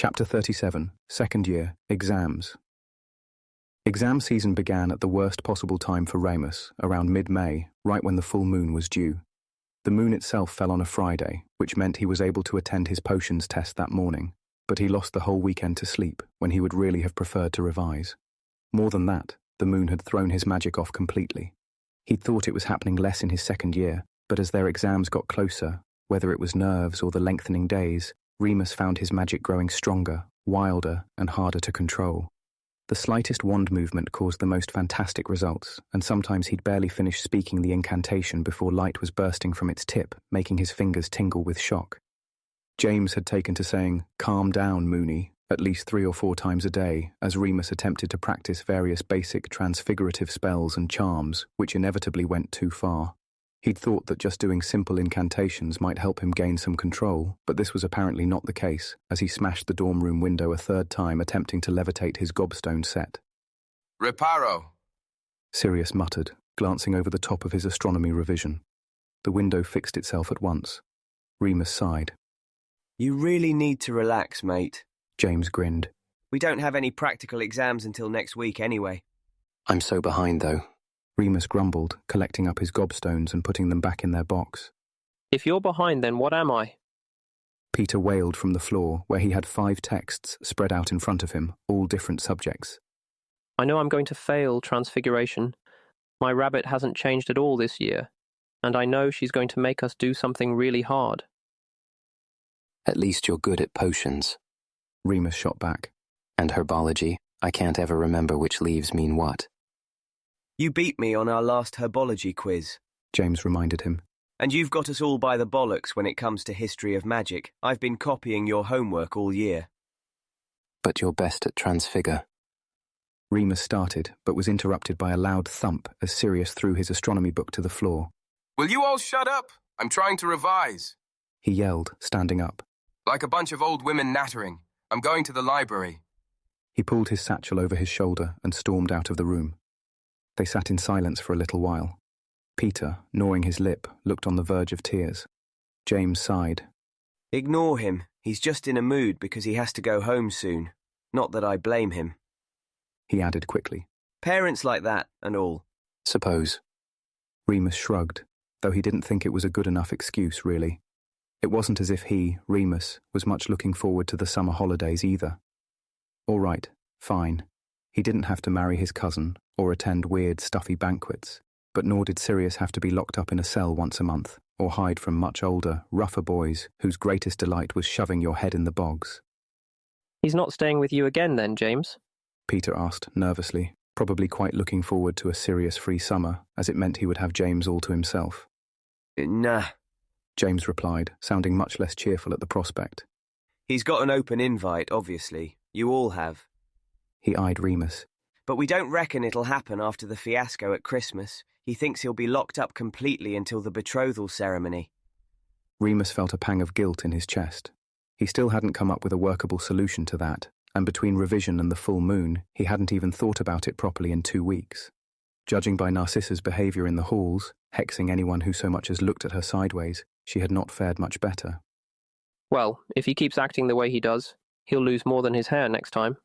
Chapter 37, Second Year, Exams. Exam season began at the worst possible time for Remus, around mid-May, right when the full moon was due. The moon itself fell on a Friday, which meant he was able to attend his potions test that morning, but he lost the whole weekend to sleep when he would really have preferred to revise. More than that, the moon had thrown his magic off completely. He'd thought it was happening less in his second year, but as their exams got closer, whether it was nerves or the lengthening days, Remus found his magic growing stronger, wilder, and harder to control. The slightest wand movement caused the most fantastic results, and sometimes he'd barely finished speaking the incantation before light was bursting from its tip, making his fingers tingle with shock. James had taken to saying, "Calm down, Moony," at least 3 or 4 times a day, as Remus attempted to practice various basic transfigurative spells and charms, which inevitably went too far. He'd thought that just doing simple incantations might help him gain some control, but this was apparently not the case, as he smashed the dorm room window a 3rd time attempting to levitate his gobstone set. "Reparo," Sirius muttered, glancing over the top of his astronomy revision. The window fixed itself at once. Remus sighed. "You really need to relax, mate." James grinned. "We don't have any practical exams until next week anyway." "I'm so behind, though," Remus grumbled, collecting up his gobstones and putting them back in their box. "If you're behind, then what am I?" Peter wailed from the floor, where he had 5 texts spread out in front of him, all different subjects. "I know I'm going to fail Transfiguration. My rabbit hasn't changed at all this year, and I know she's going to make us do something really hard." "At least you're good at potions." Remus shot back. "And herbology. I can't ever remember which leaves mean what." "You beat me on our last herbology quiz," James reminded him. "and you've got us all by the bollocks when it comes to history of magic. I've been copying your homework all year." "But you're best at transfigure." Remus started, but was interrupted by a loud thump as Sirius threw his astronomy book to the floor. "Will you all shut up? I'm trying to revise." He yelled, standing up. "Like a bunch of old women nattering. I'm going to the library." He pulled his satchel over his shoulder and stormed out of the room. They sat in silence for a little while. Peter, gnawing his lip, looked on the verge of tears. James sighed. "Ignore him. He's just in a mood because he has to go home soon. Not that I blame him." He added quickly. "Parents like that and all." "Suppose." Remus shrugged, though he didn't think it was a good enough excuse, really. It wasn't as if he, Remus, was much looking forward to the summer holidays either. All right, fine. He didn't have to marry his cousin or attend weird, stuffy banquets, but nor did Sirius have to be locked up in a cell once a month or hide from much older, rougher boys whose greatest delight was shoving your head in the bogs. "He's not staying with you again then, James?" Peter asked nervously, probably quite looking forward to a Sirius-free summer, as it meant he would have James all to himself. "Nah," James replied, sounding much less cheerful at the prospect. "He's got an open invite, obviously. You all have. He eyed Remus. But we don't reckon it'll happen after the fiasco at Christmas. He thinks he'll be locked up completely until the betrothal ceremony." Remus felt a pang of guilt in his chest. He still hadn't come up with a workable solution to that, and between revision and the full moon, he hadn't even thought about it properly in 2 weeks. Judging by Narcissa's behaviour in the halls, hexing anyone who so much as looked at her sideways, she had not fared much better. "Well, if he keeps acting the way he does, he'll lose more than his hair next time,"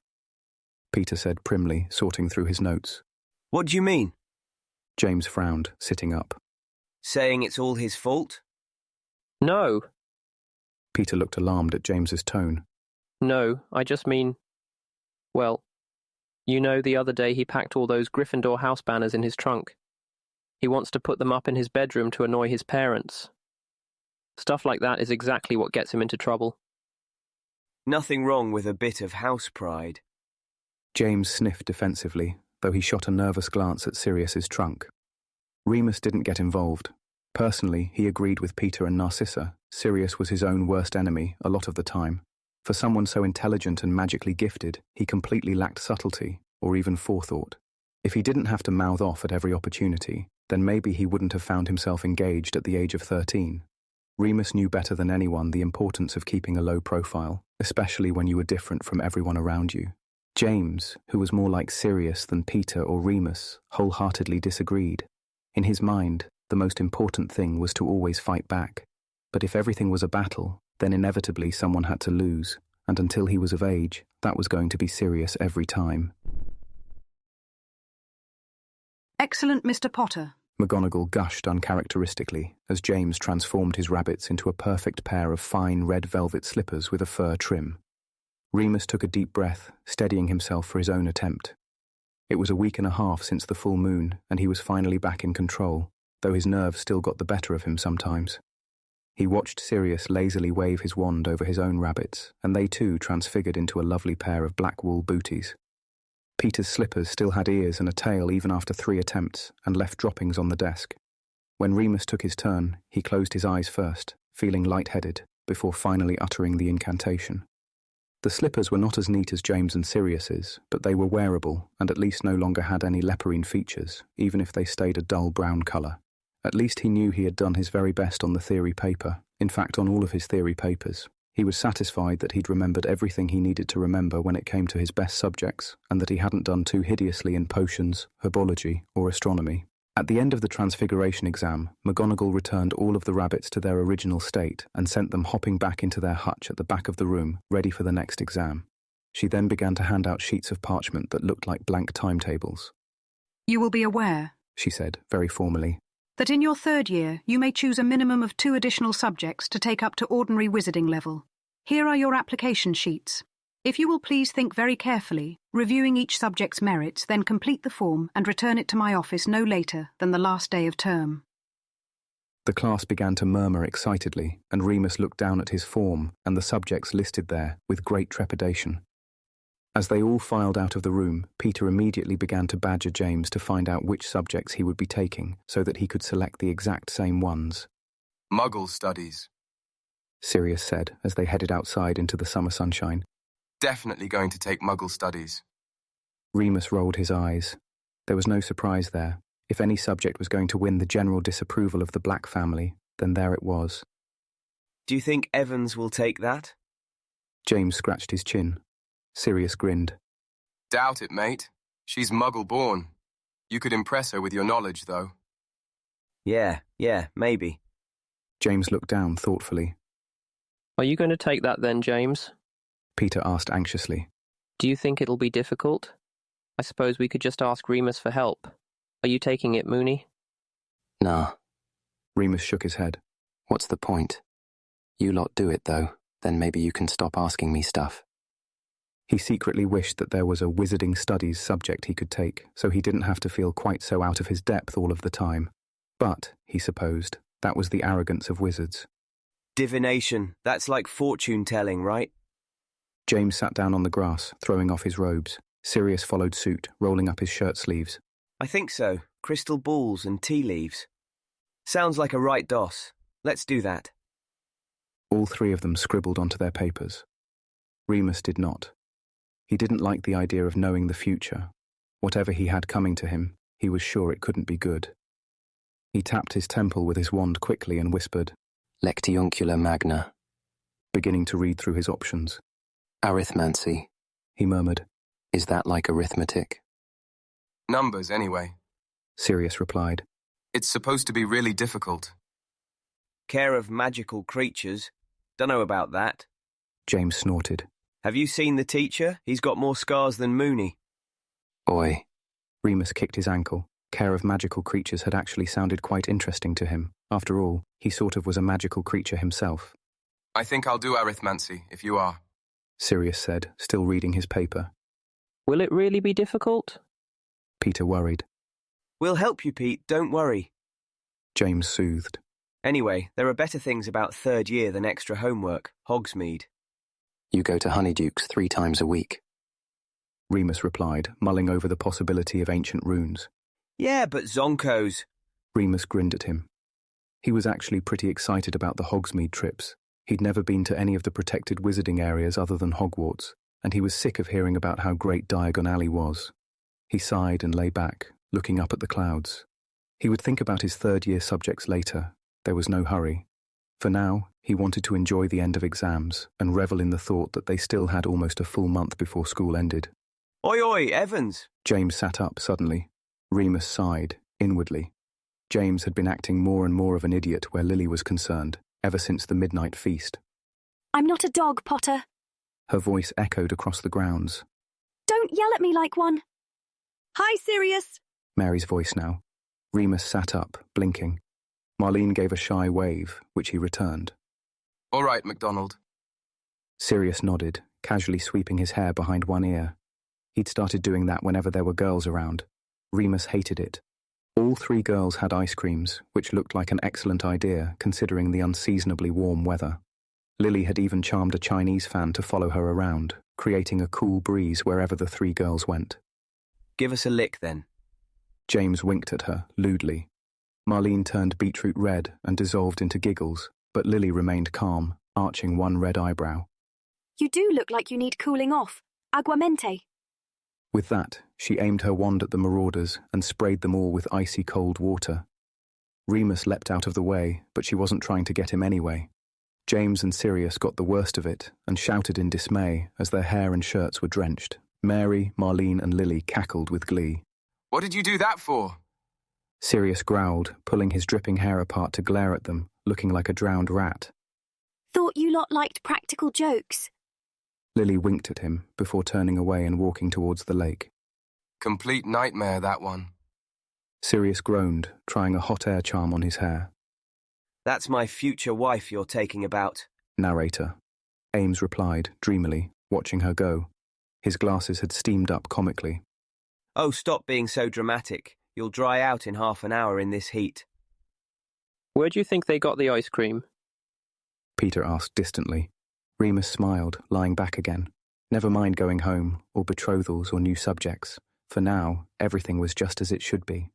Peter said primly, sorting through his notes. "What do you mean?" James frowned, sitting up. "Saying it's all his fault?" "No, Peter looked alarmed at James's tone. no, I just mean, well, you know the other day he packed all those Gryffindor house banners in his trunk. He wants to put them up in his bedroom to annoy his parents. Stuff like that is exactly what gets him into trouble." "Nothing wrong with a bit of house pride." James sniffed defensively, though he shot a nervous glance at Sirius's trunk. Remus didn't get involved. Personally, he agreed with Peter and Narcissa. Sirius was his own worst enemy a lot of the time. For someone so intelligent and magically gifted, he completely lacked subtlety, or even forethought. If he didn't have to mouth off at every opportunity, then maybe he wouldn't have found himself engaged at the age of 13. Remus knew better than anyone the importance of keeping a low profile, especially when you were different from everyone around you. James, who was more like Sirius than Peter or Remus, wholeheartedly disagreed. In his mind, the most important thing was to always fight back. But if everything was a battle, then inevitably someone had to lose, and until he was of age, that was going to be Sirius every time. Excellent, Mr. Potter. McGonagall gushed uncharacteristically as James transformed his rabbits into a perfect pair of fine red velvet slippers with a fur trim. Remus took a deep breath, steadying himself for his own attempt. It was a week and a half since the full moon, and he was finally back in control, though his nerves still got the better of him sometimes. He watched Sirius lazily wave his wand over his own rabbits, and they too transfigured into a lovely pair of black wool booties. Peter's slippers still had ears and a tail even after 3 attempts, and left droppings on the desk. When Remus took his turn, he closed his eyes first, feeling lightheaded, before finally uttering the incantation. The slippers were not as neat as James and Sirius's, but they were wearable and at least no longer had any leporine features, even if they stayed a dull brown colour. At least he knew he had done his very best on the theory paper, in fact on all of his theory papers. He was satisfied that he'd remembered everything he needed to remember when it came to his best subjects, and that he hadn't done too hideously in potions, herbology, or astronomy. At the end of the Transfiguration exam, McGonagall returned all of the rabbits to their original state and sent them hopping back into their hutch at the back of the room, ready for the next exam. She then began to hand out sheets of parchment that looked like blank timetables. You will be aware, she said, very formally, that in your 3rd year you may choose a minimum of 2 additional subjects to take up to ordinary wizarding level. Here are your application sheets. If you will please think very carefully, reviewing each subject's merits, then complete the form and return it to my office no later than the last day of term. The class began to murmur excitedly, and Remus looked down at his form and the subjects listed there with great trepidation. As they all filed out of the room, Peter immediately began to badger James to find out which subjects he would be taking so that he could select the exact same ones. Muggle studies. Sirius said as they headed outside into the summer sunshine. Definitely going to take Muggle studies. Remus rolled his eyes. There was no surprise there. If any subject was going to win the general disapproval of the Black family, then there it was. Do you think Evans will take that? James scratched his chin. Sirius grinned. Doubt it, mate. She's Muggle-born. You could impress her with your knowledge, though. Yeah, maybe. James looked down thoughtfully. Are you going to take that then, James? Peter asked anxiously. Do you think it'll be difficult? I suppose we could just ask Remus for help. Are you taking it, Moony? Nah. Remus shook his head. What's the point? You lot do it, though. Then maybe you can stop asking me stuff. He secretly wished that there was a wizarding studies subject he could take, so he didn't have to feel quite so out of his depth all of the time. But, he supposed, that was the arrogance of wizards. Divination. That's like fortune-telling, right? James sat down on the grass, throwing off his robes. Sirius followed suit, rolling up his shirt sleeves. I think so. Crystal balls and tea leaves. Sounds like a right DOS. Let's do that. All 3 of them scribbled onto their papers. Remus did not. He didn't like the idea of knowing the future. Whatever he had coming to him, he was sure it couldn't be good. He tapped his temple with his wand quickly and whispered, Lectiuncula magna. Beginning to read through his options. Arithmancy. He murmured. Is that like arithmetic? Numbers, anyway. Sirius replied. It's supposed to be really difficult. Care of magical creatures. Dunno about that. James snorted. Have you seen the teacher? He's got more scars than Moony. Oi. Remus kicked his ankle. Care of magical creatures had actually sounded quite interesting to him. After all, he sort of was a magical creature himself. I think I'll do arithmancy, if you are. Sirius said, still reading his paper. Will it really be difficult? Peter worried. We'll help you, Pete, don't worry. James soothed. Anyway, there are better things about 3rd year than extra homework. Hogsmeade. You go to Honeydukes 3 times a week. Remus replied, mulling over the possibility of ancient runes. Yeah, but Zonkos. Remus grinned at him. He was actually pretty excited about the Hogsmeade trips. He'd never been to any of the protected wizarding areas other than Hogwarts, and he was sick of hearing about how great Diagon Alley was. He sighed and lay back, looking up at the clouds. He would think about his 3rd year subjects later. There was no hurry. For now, he wanted to enjoy the end of exams and revel in the thought that they still had almost a full month before school ended. Oi, oi, Evans! James sat up suddenly. Remus sighed, inwardly. James had been acting more and more of an idiot where Lily was concerned, ever since the midnight feast. I'm not a dog, Potter. Her voice echoed across the grounds. Don't yell at me like one. Hi, Sirius. Mary's voice now. Remus sat up, blinking. Marlene gave a shy wave, which he returned. All right, MacDonald. Sirius nodded, casually sweeping his hair behind one ear. He'd started doing that whenever there were girls around. Remus hated it. All 3 girls had ice creams, which looked like an excellent idea considering the unseasonably warm weather. Lily had even charmed a Chinese fan to follow her around, creating a cool breeze wherever the 3 girls went. Give us a lick, then. James winked at her, lewdly. Marlene turned beetroot red and dissolved into giggles, but Lily remained calm, arching one red eyebrow. You do look like you need cooling off. Aguamente. With that, she aimed her wand at the Marauders and sprayed them all with icy cold water. Remus leapt out of the way, but she wasn't trying to get him anyway. James and Sirius got the worst of it and shouted in dismay as their hair and shirts were drenched. Mary, Marlene and Lily cackled with glee. What did you do that for? Sirius growled, pulling his dripping hair apart to glare at them, looking like a drowned rat. Thought you lot liked practical jokes. Lily winked at him before turning away and walking towards the lake. Complete nightmare, that one. Sirius groaned, trying a hot air charm on his hair. That's my future wife you're taking about. Narrator. Ames replied, dreamily, watching her go. His glasses had steamed up comically. Oh, stop being so dramatic. You'll dry out in half an hour in this heat. Where do you think they got the ice cream? Peter asked distantly. Remus smiled, lying back again. Never mind going home, or betrothals or new subjects. For now, everything was just as it should be.